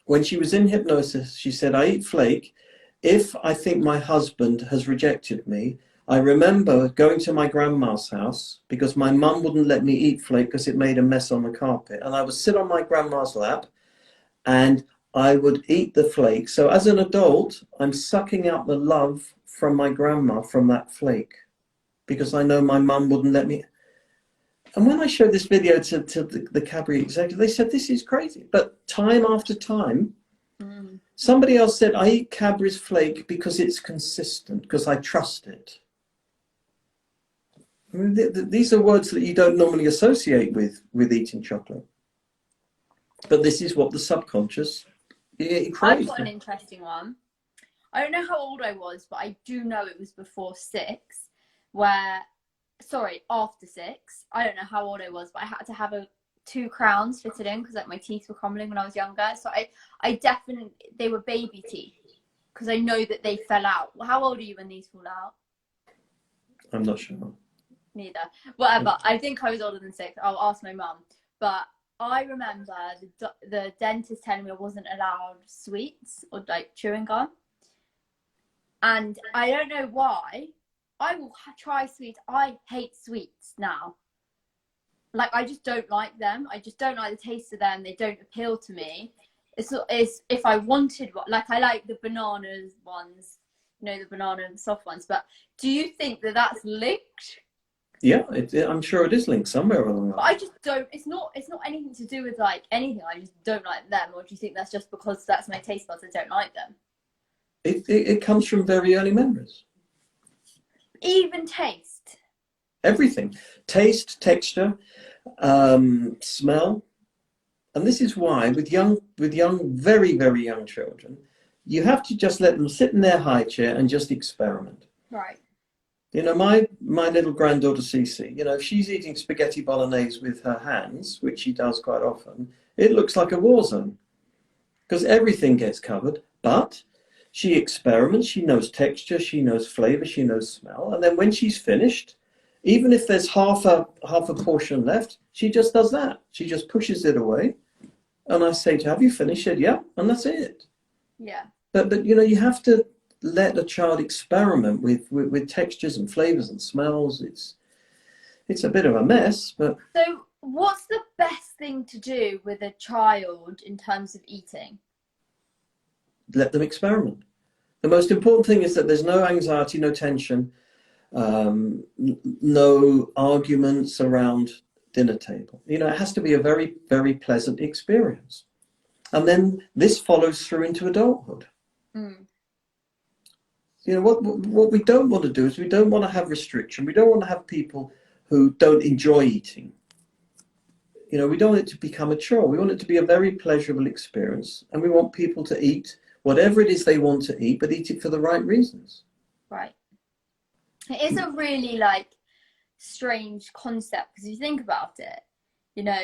When she was in hypnosis, she said, I eat flake if I think my husband has rejected me. I remember going to my grandma's house because my mum wouldn't let me eat flake because it made a mess on the carpet. And I would sit on my grandma's lap and I would eat the flake. So as an adult, I'm sucking out the love from my grandma from that flake because I know my mum wouldn't let me. And when I showed this video to the Cadbury executive, they said, this is crazy. But time after time, somebody else said, I eat Cadbury's flake because it's consistent, because I trust it. I mean, these are words that you don't normally associate with eating chocolate. But this is what the subconscious creates.
I've got an interesting one. I don't know how old I was, but I do know it was before 6, after 6. I don't know how old I was, but I had to have 2 crowns fitted in because like my teeth were crumbling when I was younger. So I definitely, they were baby teeth because I know that they fell out. Well, how old are you when these fall out?
I'm not sure.
Neither. Whatever. I think I was older than 6. I'll ask my mum. But I remember the dentist telling me I wasn't allowed sweets or like chewing gum. And I don't know why. I will try sweets. I hate sweets now. Like, I just don't like them. I just don't like the taste of them. They don't appeal to me. It's if I wanted one, like I like the bananas ones, you know, the banana and soft ones. But do you think that that's linked?
Yeah, I'm sure it is linked somewhere along that.
But I just don't. It's not anything to do with like anything. I just don't like them. Or do you think that's just because that's my taste buds? I don't like them.
It comes from very early memories.
Even taste.
Everything. Taste, texture, smell. And this is why with young, very, very young children, you have to just let them sit in their high chair and just experiment.
Right.
You know, my little granddaughter Cece, you know, if she's eating spaghetti bolognese with her hands, which she does quite often, it looks like a war zone because everything gets covered. But she experiments, she knows texture, she knows flavor, she knows smell. And then when she's finished, even if there's half a portion left, she just does that. She just pushes it away. And I say to her, have you finished? She said, yeah, and that's it.
Yeah.
But you know, you have to let a child experiment with textures and flavors and smells. It's a bit of a mess, but.
So what's the best thing to do with a child in terms of eating?
Let them experiment. The most important thing is that there's no anxiety, no tension, no arguments around dinner table. You know, it has to be a very, very pleasant experience. And then this follows through into adulthood.
Mm.
You know, what we don't want to do is we don't want to have restriction. We don't want to have people who don't enjoy eating. You know, we don't want it to become a chore. We want it to be a very pleasurable experience. And we want people to eat whatever it is they want to eat, but eat it for the right reasons.
Right. It is a really like strange concept because if you think about it, you know,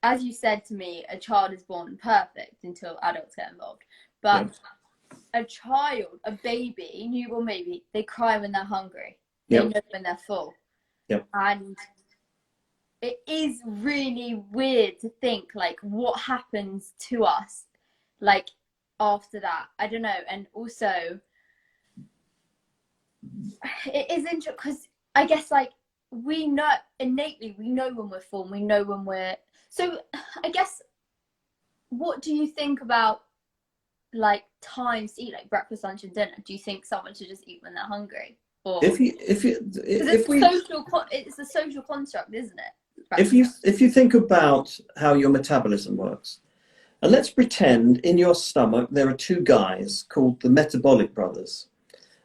as you said to me, a child is born perfect until adults get involved. But a child, a baby, newborn baby, they cry when they're hungry. They know when they're full.
Yep.
And it is really weird to think like what happens to us like after that. I don't know. And also it is interesting because I guess like we know innately, we know when we're full and we know when we're, so I guess what do you think about like times to eat, like breakfast, lunch and dinner? Do you think someone should just eat when they're hungry? Or it's a social construct, isn't it?
If you think about how your metabolism works, and let's pretend in your stomach there are 2 guys called the metabolic brothers,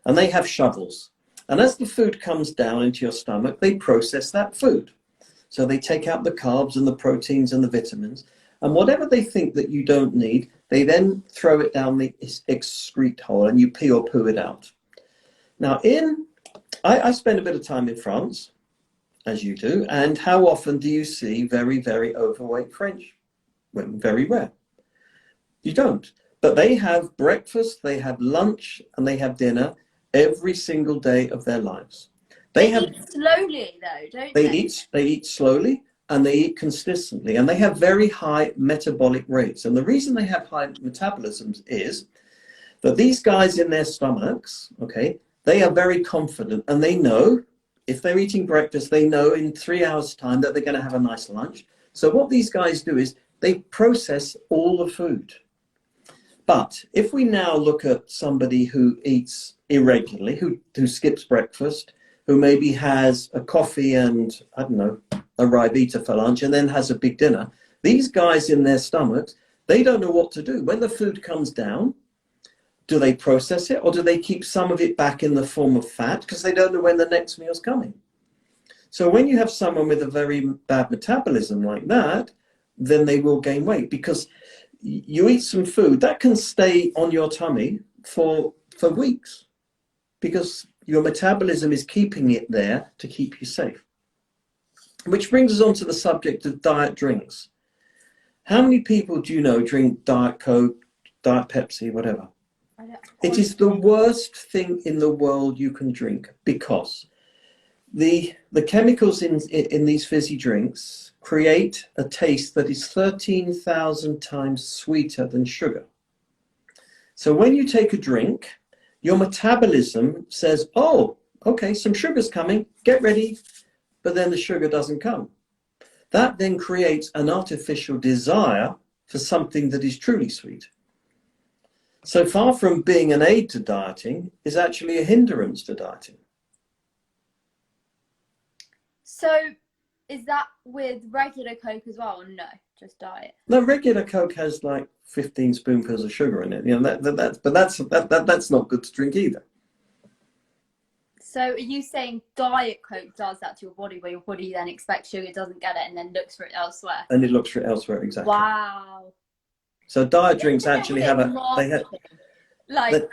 and they have shovels. And as the food comes down into your stomach, they process that food. So they take out the carbs and the proteins and the vitamins, and whatever they think that you don't need, they then throw it down the excrete hole and you pee or poo it out. Now, I spend a bit of time in France, as you do, and how often do you see very, very overweight French women? Very rare. You don't. But they have breakfast, they have lunch, and they have dinner every single day of their lives.
They eat slowly though, don't they?
They eat slowly and they eat consistently, and they have very high metabolic rates. And the reason they have high metabolisms is that these guys in their stomachs, okay, they are very confident, and they know if they're eating breakfast, they know in 3 hours time that they're going to have a nice lunch. So what these guys do is they process all the food. But if we now look at somebody who eats irregularly, who skips breakfast, who maybe has a coffee and, I don't know, a Ribena for lunch and then has a big dinner, these guys in their stomachs, they don't know what to do. When the food comes down, do they process it, or do they keep some of it back in the form of fat because they don't know when the next meal's coming? So when you have someone with a very bad metabolism like that, then they will gain weight, because you eat some food that can stay on your tummy for weeks because your metabolism is keeping it there to keep you safe. Which brings us on to the subject of diet drinks. How many people do you know drink Diet Coke, Diet Pepsi, whatever? It is the worst thing in the world you can drink, because the chemicals in these fizzy drinks create a taste that is 13,000 times sweeter than sugar. So when you take a drink, your metabolism says, oh, okay, some sugar's coming, get ready, but then the sugar doesn't come. That then creates an artificial desire for something that is truly sweet. So far from being an aid to dieting, is actually a hindrance to dieting.
So is that with regular Coke as well, or no, just diet?
No, regular Coke has like 15 spoonfuls of sugar in it. You know, that's not good to drink either.
So are you saying Diet Coke does that to your body, where your body then expects sugar, doesn't get it, and then looks for it elsewhere?
And it looks for it elsewhere, exactly.
Wow.
So diet drinks actually have
like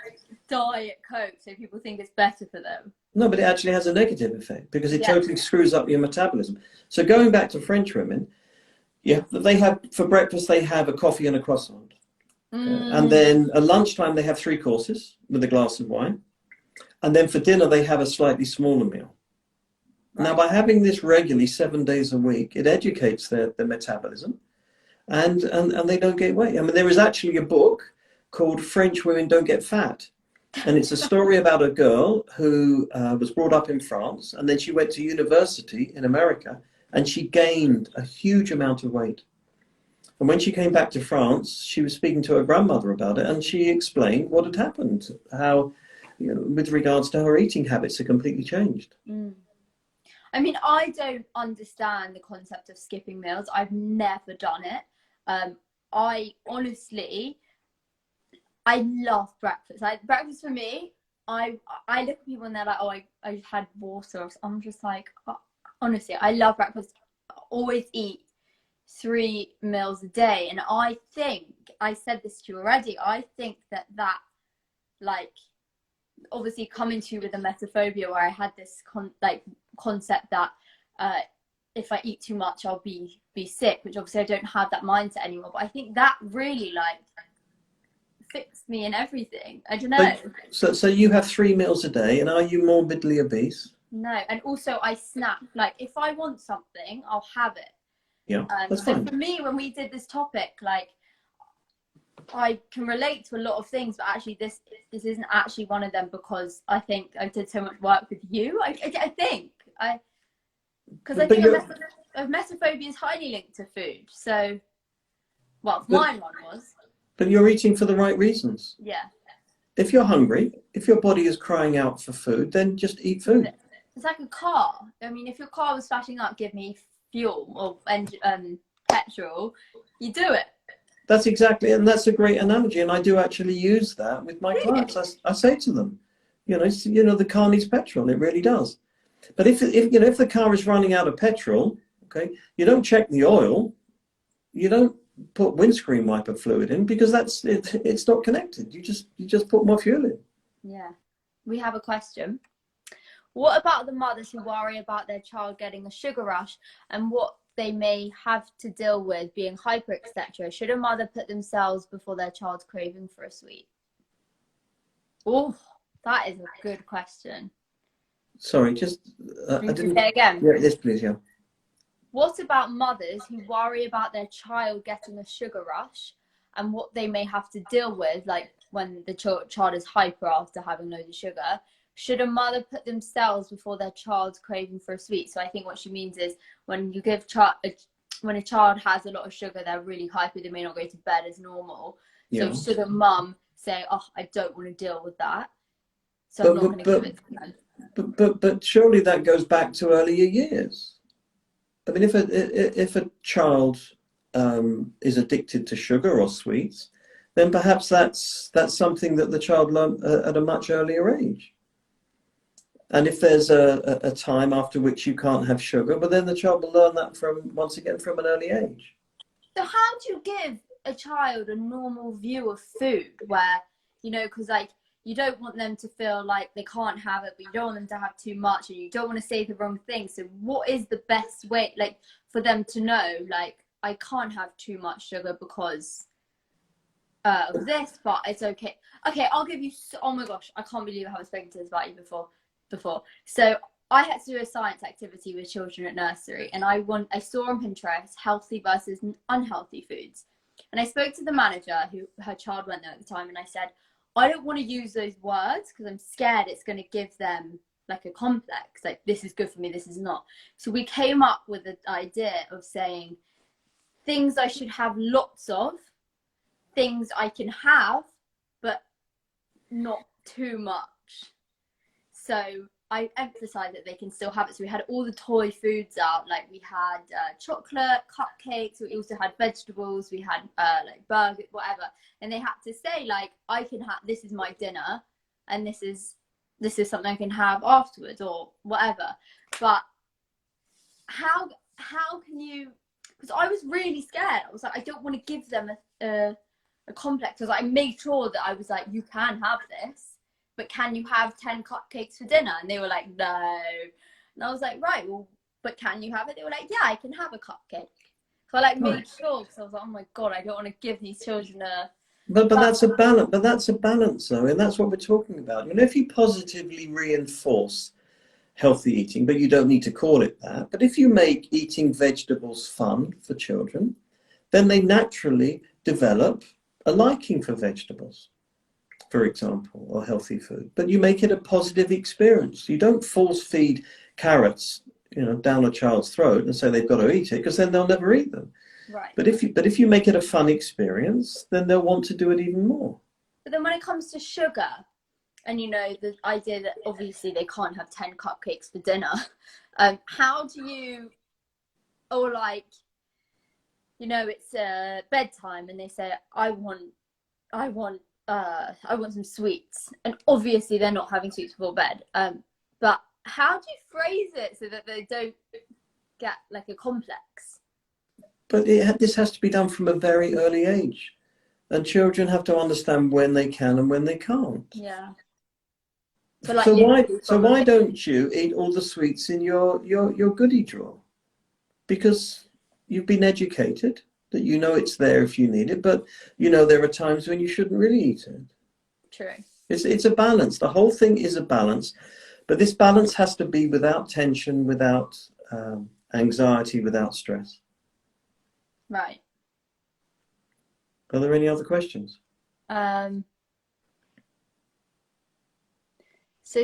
Diet Coke, so people think it's better for them.
No, but it actually has a negative effect, because it totally screws up your metabolism. So going back to French women, they have, for breakfast, they have a coffee and a croissant. And then at lunchtime, they have 3 courses with a glass of wine. And then for dinner, they have a slightly smaller meal. Right. Now, by having this regularly 7 days a week, it educates their metabolism, and they don't get weight. I mean, there is actually a book called French Women Don't Get Fat. And it's a story about a girl who was brought up in France, and then she went to university in America, and she gained a huge amount of weight. And when she came back to France, she was speaking to her grandmother about it, and she explained what had happened, how, you know, with regards to her eating habits, had completely changed.
I mean, I don't understand the concept of skipping meals. I've never done it. I honestly, I love breakfast. Like, breakfast for me, I look at people and they're like, oh, I had water. I'm just like, oh, honestly, I love breakfast. I always eat 3 meals a day. And I think, I said this to you already, I think that like, obviously coming to you with a metaphobia, where I had this concept that if I eat too much, I'll be sick, which obviously I don't have that mindset anymore. But I think that really like fixed me in everything. I don't know.
So you have 3 meals a day, and are you morbidly obese?
No, and also I snap. Like, if I want something, I'll have it.
Yeah, that's
so
fine.
For me, when we did this topic, like, I can relate to a lot of things, but actually this isn't actually one of them, because I think I did so much work with you. I think emetophobia is highly linked to food. So, well, mine one was.
But you're eating for the right reasons.
Yeah.
If you're hungry, if your body is crying out for food, then just eat food.
It's like a car. I mean, if your car was flashing up, give me fuel or petrol, you do it.
That's exactly, and that's a great analogy, and I do actually use that with my clients. I say to them, you know, the car needs petrol. It really does. But if the car is running out of petrol, okay, you don't check the oil, you don't put windscreen wiper fluid in, because it's not connected. You just put more fuel in.
Yeah. We have a question. What about the mothers who worry about their child getting a sugar rush, and what they may have to deal with being hyper, etc., should a mother put themselves before their child's craving for a sweet? Oh, that is a good question.
Sorry, just I didn't.
Say it again.
Yeah, yes, please. Yeah.
What about mothers who worry about their child getting a sugar rush and what they may have to deal with, like when the child is hyper after having loads of sugar? Should a mother put themselves before their child's craving for a sweet? So I think what she means is when you give when a child has a lot of sugar, they're really hyper, they may not go to bed as normal. So should a mum say, oh, I don't want to deal with that, so I'm not going to give it to them?
But surely that goes back to earlier years. I mean, if a child is addicted to sugar or sweets, then perhaps that's something that the child learned at a much earlier age. And if there's a time after which you can't have sugar, but then the child will learn that once again from an early age.
So how do you give a child a normal view of food where, you know, because like you don't want them to feel like they can't have it, but you don't want them to have too much, and you don't want to say the wrong thing. So what is the best way, like, for them to know, like, I can't have too much sugar because of this, but it's okay. Okay, I'll give you, oh my gosh, I can't believe I haven't spoken to this about you before. So I had to do a science activity with children at nursery, and I saw on Pinterest healthy versus unhealthy foods. And I spoke to the manager who her child went there at the time, and I said, I don't want to use those words because I'm scared it's going to give them like a complex, like this is good for me, this is not. So we came up with the idea of saying things I should have lots of, things I can have, but not too much. So I emphasized that they can still have it. So we had all the toy foods out, like we had chocolate, cupcakes, we also had vegetables, we had like burgers, whatever. And they had to say, like, I can have, this is my dinner, and this is something I can have afterwards or whatever. But how can you, because I was really scared. I was like, I don't want to give them a complex. I made sure that I was like, you can have this, but can you have 10 cupcakes for dinner? And they were like, no. And I was like, right, well, but can you have it? They were like, yeah, I can have a cupcake. So I like made sure, because I was like, oh my God, I don't want to give these children a...
But that's a balance. But that's a balance, though, and that's what we're talking about. I mean, if you positively reinforce healthy eating, but you don't need to call it that. But if you make eating vegetables fun for children, then they naturally develop a liking for vegetables, for example, or healthy food. But you make it a positive experience. You don't force feed carrots, you know, down a child's throat and say they've got to eat it, because then they'll never eat them.
Right.
But if you make it a fun experience, then they'll want to do it even more.
But then when it comes to sugar, and you know, the idea that obviously they can't have 10 cupcakes for dinner, how do you, or like, you know, it's bedtime and they say, I want some sweets, and obviously they're not having sweets before bed. But how do you phrase it so that they don't get like a complex?
But this has to be done from a very early age, and children have to understand when they can and when they can't.
Yeah. But like,
so why don't you eat all the sweets in your goodie drawer? Because you've been educated that you know it's there if you need it, but you know there are times when you shouldn't really eat it.
True.
It's a balance. The whole thing is a balance, but this balance has to be without tension, without anxiety, without stress.
Right.
Are there any other questions?
So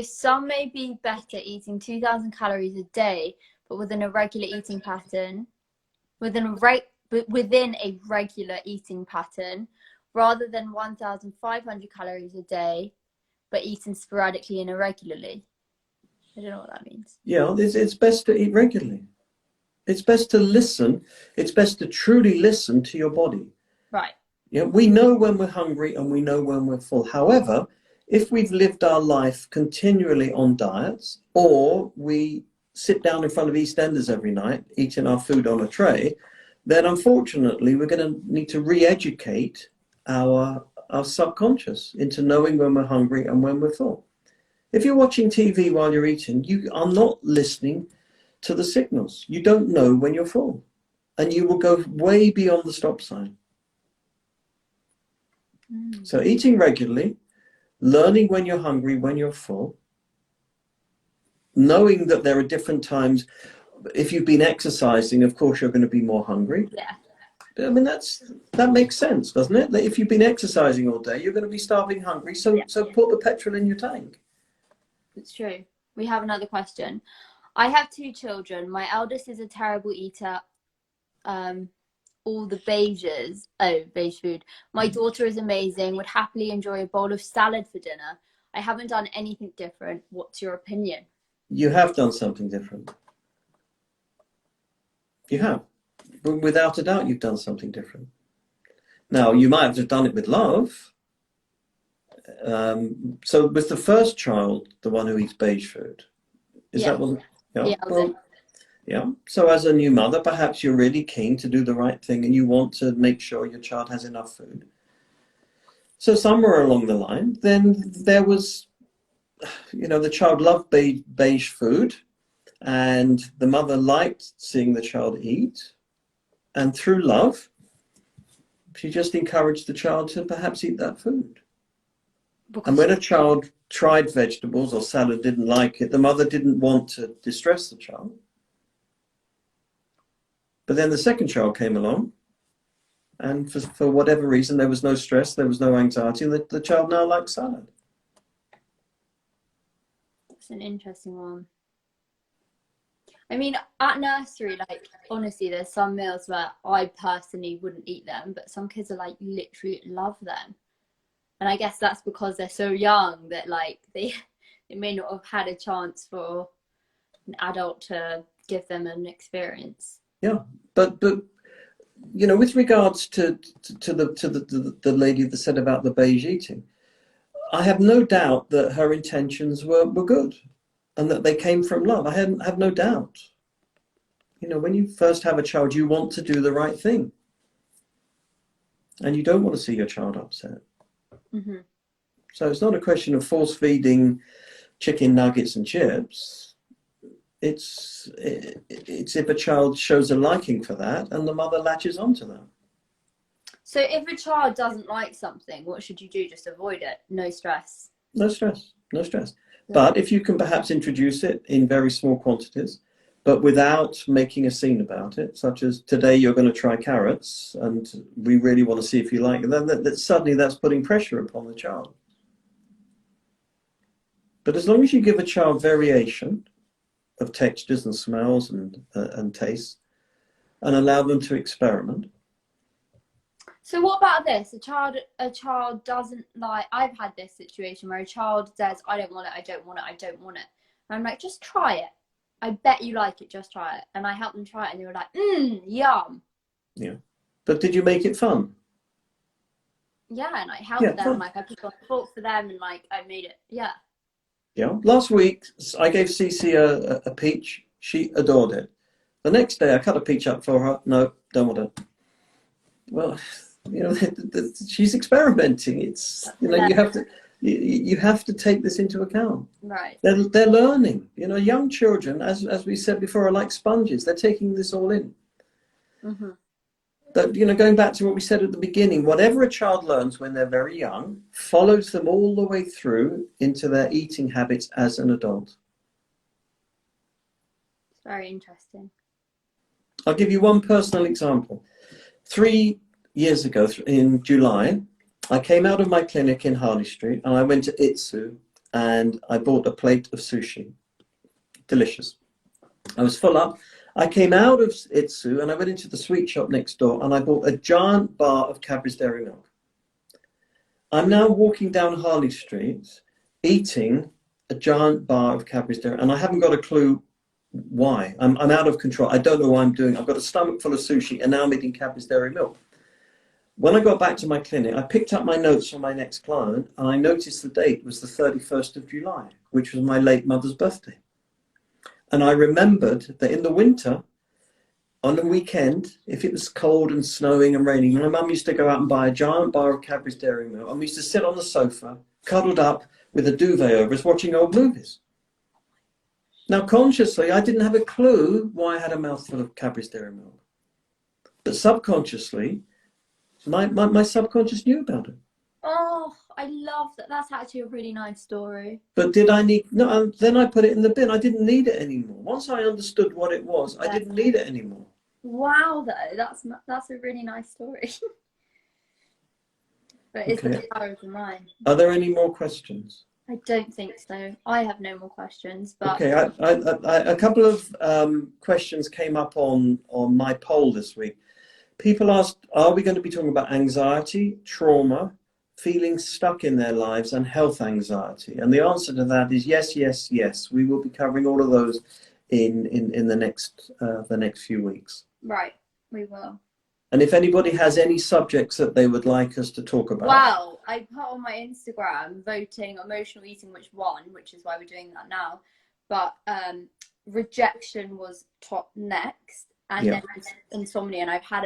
some may be better eating 2,000 calories a day, but within a regular eating pattern, within a regular eating pattern, rather than 1,500 calories a day, but eaten sporadically and irregularly. I don't know what that means.
Yeah, it's best to eat regularly. It's best to listen. It's best to truly listen to your body.
Right.
Yeah, we know when we're hungry and we know when we're full. However, if we've lived our life continually on diets, or we sit down in front of EastEnders every night eating our food on a tray, then unfortunately we're going to need to re-educate our subconscious into knowing when we're hungry and when we're full. If you're watching TV while you're eating, you are not listening to the signals. You don't know when you're full. and you will go way beyond the stop sign. So eating regularly, learning when you're hungry, when you're full, knowing that there are different times. If you've been exercising, of course, you're going to be more hungry.
Yeah.
I mean, that makes sense, doesn't it? That if you've been exercising all day, you're going to be starving hungry. So put the petrol in your tank.
It's true. We have another question. I have 2 children. My eldest is a terrible eater. All the beige food. My daughter is amazing, would happily enjoy a bowl of salad for dinner. I haven't done anything different. What's your opinion?
You have done something different. You have. But without a doubt, you've done something different. Now, you might have just done it with love. So with the first child, the one who eats beige food, is that what? Yeah. Well, yeah. So as a new mother, perhaps you're really keen to do the right thing and you want to make sure your child has enough food. So somewhere along the line, then there was, the child loved beige food and the mother liked seeing the child eat. And through love, she just encouraged the child to perhaps eat that food. And when a child tried vegetables or salad, didn't like it, the mother didn't want to distress the child. But then the second child came along, and for whatever reason, there was no stress, there was no anxiety, and the child now likes salad.
That's an interesting one. I mean, at nursery, like, honestly, there's some meals where I personally wouldn't eat them, but some kids are like, literally love them. And I guess that's because they're so young that, like, they may not have had a chance for an adult to give them an experience.
Yeah, but with regards to the lady that said about the beige eating, I have no doubt that her intentions were good and that they came from love. I have no doubt. When you first have a child, you want to do the right thing. And you don't want to see your child upset.
Mm-hmm.
So it's not a question of force feeding chicken nuggets and chips. It's if a child shows a liking for that and the mother latches onto that.
So if a child doesn't like something, what should you do? Just avoid it? No stress?
No stress.
Yeah.
But if you can perhaps introduce it in very small quantities, but without making a scene about it, such as today you're going to try carrots and we really want to see if you like it, then suddenly that's putting pressure upon the child. But as long as you give a child variation of textures and smells and tastes and allow them to experiment.
So what about this? A child doesn't like, I've had this situation where a child says, I don't want it, I don't want it, I don't want it. And I'm like, just try it. I bet you like it, just try it. And I helped them try it and they were like, yum. Yeah.
But did you make it fun?
Yeah, and I helped them. Fun. Like I put on the fork for them and like I made it. Yeah.
Yeah. Last week I gave Cece a peach. She adored it. The next day I cut a peach up for her. No, don't want it. Well, she's experimenting. It's you have to take this into account.
Right.
They're learning. Young children, as we said before, are like sponges. They're taking this all in.
Mm-hmm.
But going back to what we said at the beginning, whatever a child learns when they're very young follows them all the way through into their eating habits as an adult.
It's very interesting.
I'll give you one personal example. 3 years ago, in July, I came out of my clinic in Harley Street and I went to Itsu and I bought a plate of sushi. Delicious. I was full up. I came out of Itsu and I went into the sweet shop next door and I bought a giant bar of Cadbury's Dairy Milk. I'm now walking down Harley Street eating a giant bar of Cadbury's Dairy, and I haven't got a clue why. I'm out of control. I don't know what I'm doing. I've got a stomach full of sushi and now I'm eating Cadbury's Dairy Milk. When I got back to my clinic, I picked up my notes from my next client and I noticed the date was the 31st of July, which was my late mother's birthday. And I remembered that in the winter, on the weekend, if it was cold and snowing and raining, my mum used to go out and buy a giant bar of Cadbury's Dairy Milk and we used to sit on the sofa, cuddled up with a duvet over us, watching old movies. Now, consciously, I didn't have a clue why I had a mouthful of Cadbury's Dairy Milk. But subconsciously, my subconscious knew about it.
Oh, I love that. That's actually a really nice story.
But did I need, no, then I put it in the bin. I didn't need it anymore. Once I understood what it was, I didn't need it anymore.
Wow, though, that's a really nice story. But it's the power of the mind.
Are there any more questions?
I don't think so. I have no more questions. But
okay, a couple of questions came up on my poll this week. People asked, are we going to be talking about anxiety, trauma, feeling stuck in their lives, and health anxiety? And the answer to that is yes, yes, yes. We will be covering all of those in the next few weeks.
Right, we will.
And if anybody has any subjects that they would like us to talk about.
Wow, I put on my Instagram voting emotional eating which won, which is why we're doing that now. But rejection was top next, and then insomnia. And I've had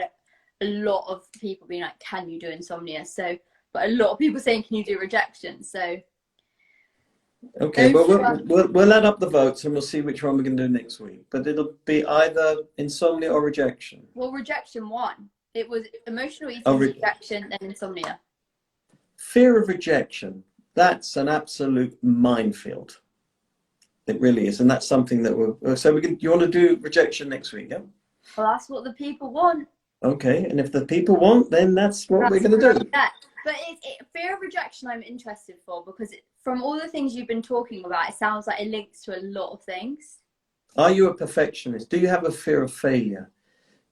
a lot of people being like, can you do insomnia? So, but a lot of people saying, can you do rejection? So
okay, well, we'll add up the votes and we'll see which one we're going to do next week. But it'll be either insomnia or rejection.
Well, rejection won. It was emotional eating, rejection, then insomnia.
Fear of rejection. That's an absolute minefield. It really is. And that's something that you want to do rejection next week, yeah?
Well, that's what the people want.
Okay, and if the people want, then that's what we're going to do.
Yeah. But fear of rejection I'm interested for, because from all the things you've been talking about, it sounds like it links to a lot of things.
Are you a perfectionist? Do you have a fear of failure?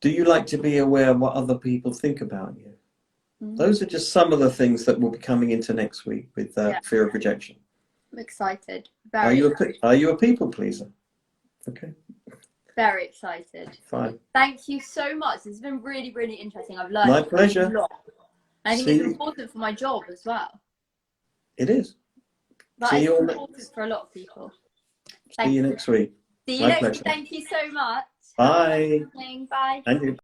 Do you like to be aware of what other people think about you? Mm-hmm. Those are just some of the things that will be coming into next week with fear of rejection. I'm
excited.
Are you a people pleaser? Okay.
Very excited.
Fine.
Thank you so much. It's been really, really interesting. I've learned
my pleasure.
A lot. I think it's important for my job as well.
It is.
That is important for a lot of people.
See you next week.
See you next week. Thank you so much.
Bye.
Bye.
And you.